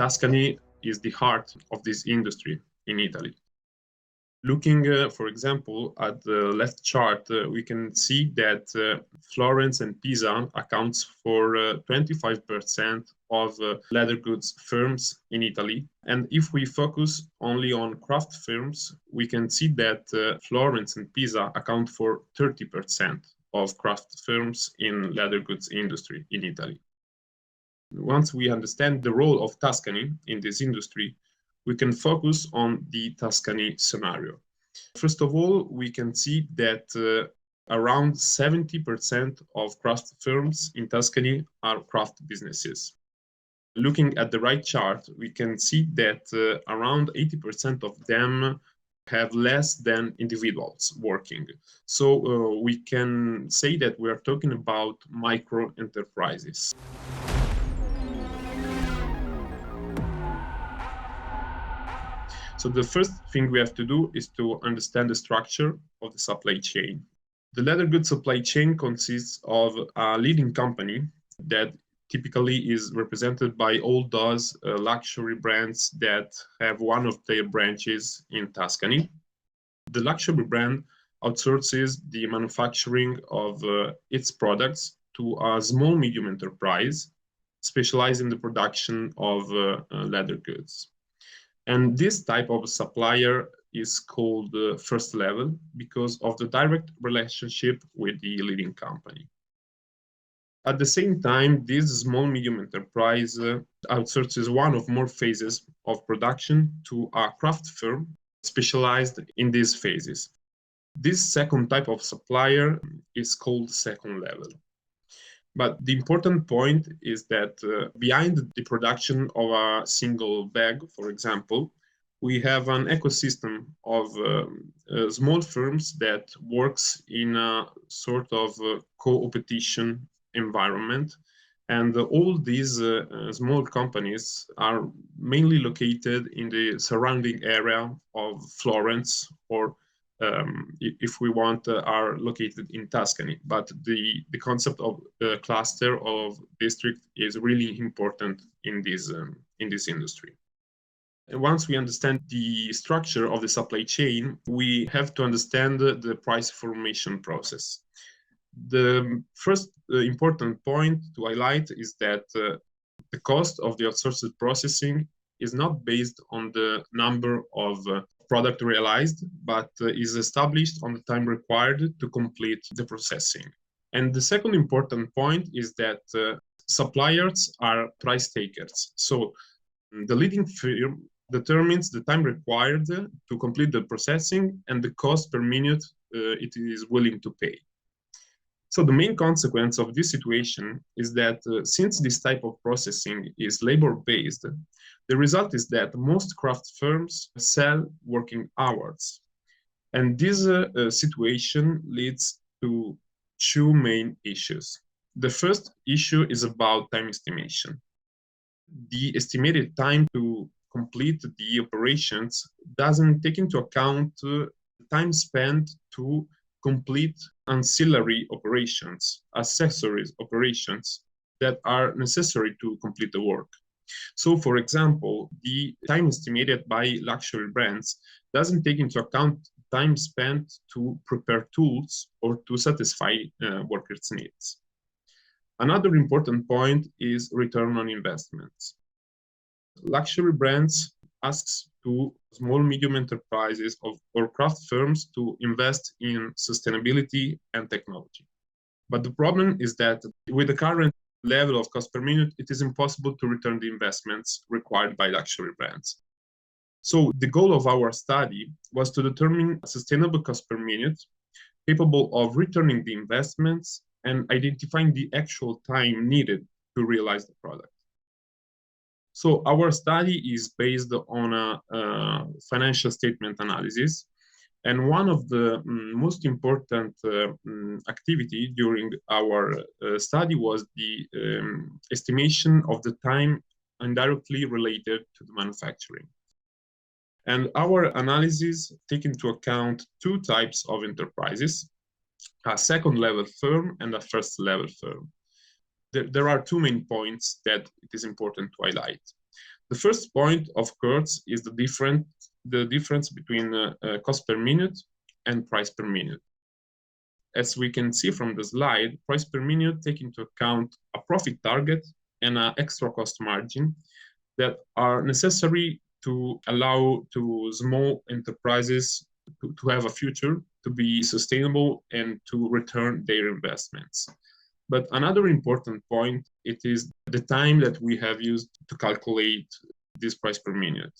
Tuscany is the heart of this industry in Italy. Looking, for example, at the left chart, we can see that Florence and Pisa accounts for 25% of leather goods firms in Italy. And if we focus only on craft firms, we can see that Florence and Pisa account for 30% of craft firms in leather goods industry in Italy. Once we understand the role of Tuscany in this industry, we can focus on the Tuscany scenario. First of all, we can see that around 70% of craft firms in Tuscany are craft businesses. Looking at the right chart, we can see that around 80% of them have less than individuals working. So we can say that we are talking about micro enterprises. So the first thing we have to do is to understand the structure of the supply chain. The leather goods supply chain consists of a leading company that typically is represented by all those luxury brands that have one of their branches in Tuscany. The luxury brand outsources the manufacturing of its products to a small medium enterprise specialized in the production of leather goods. And this type of supplier is called first level because of the direct relationship with the leading company. At the same time, this small medium enterprise outsources one of more phases of production to a craft firm specialized in these phases. This second type of supplier is called second level. But the important point is that behind the production of a single bag, for example, we have an ecosystem of small firms that works in a sort of co-opetition environment. And all these small companies are mainly located in the surrounding area of Florence, or if we want, are located in Tuscany. But the concept of cluster of district is really important in this industry. And once we understand the structure of the supply chain, we have to understand the price formation process. The first important point to highlight is that the cost of the outsourced processing is not based on the number of product realized, but is established on the time required to complete the processing. And the second important point is that suppliers are price takers. So the leading firm determines the time required to complete the processing and the cost per minute it is willing to pay. So the main consequence of this situation is that since this type of processing is labor-based, the result is that most craft firms sell working hours. And this situation leads to two main issues. The first issue is about time estimation. The estimated time to complete the operations doesn't take into account the time spent to complete ancillary operations, accessories operations that are necessary to complete the work. So, for example, the time estimated by luxury brands doesn't take into account time spent to prepare tools or to satisfy workers' needs. Another important point is return on investments. Luxury brands asks to small, medium enterprises or craft firms to invest in sustainability and technology. But the problem is that with the current level of cost per minute, it is impossible to return the investments required by luxury brands. So the goal of our study was to determine a sustainable cost per minute capable of returning the investments and identifying the actual time needed to realize the product. So our study is based on a financial statement analysis. And one of the most important activity during our study was the estimation of the time indirectly related to the manufacturing. And our analysis take into account two types of enterprises, a second level firm and a first level firm. There are two main points that it is important to highlight. The first point, of course, is the difference between cost per minute and price per minute. As we can see from the slide, price per minute takes into account a profit target and an extra cost margin that are necessary to allow to small enterprises to have a future, to be sustainable, and to return their investments. But another important point, it is the time that we have used to calculate this price per minute.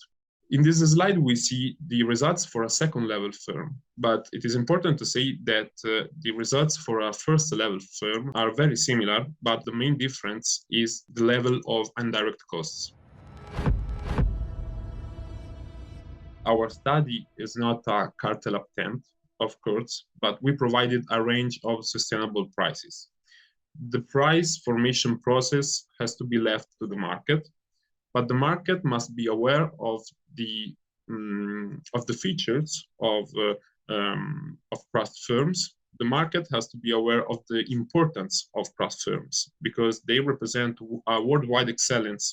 In this slide, we see the results for a second level firm, but it is important to say that the results for a first level firm are very similar, but the main difference is the level of indirect costs. Our study is not a cartel attempt, of course, but we provided a range of sustainable prices. The price formation process has to be left to the market, but the market must be aware of the features of trust firms. The market has to be aware of the importance of trust firms because they represent a worldwide excellence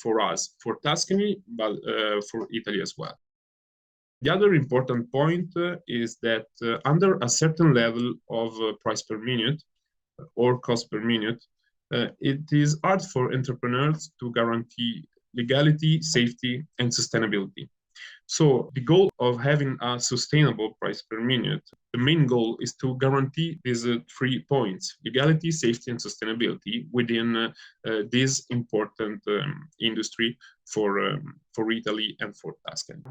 for us, for Tuscany, but for Italy as well. The other important point is that under a certain level of price per minute or cost per minute, it is hard for entrepreneurs to guarantee legality, safety, and sustainability. So the goal of having a sustainable price per minute, the main goal is to guarantee these 3 points: legality, safety, and sustainability within this important industry for Italy and for Tuscany.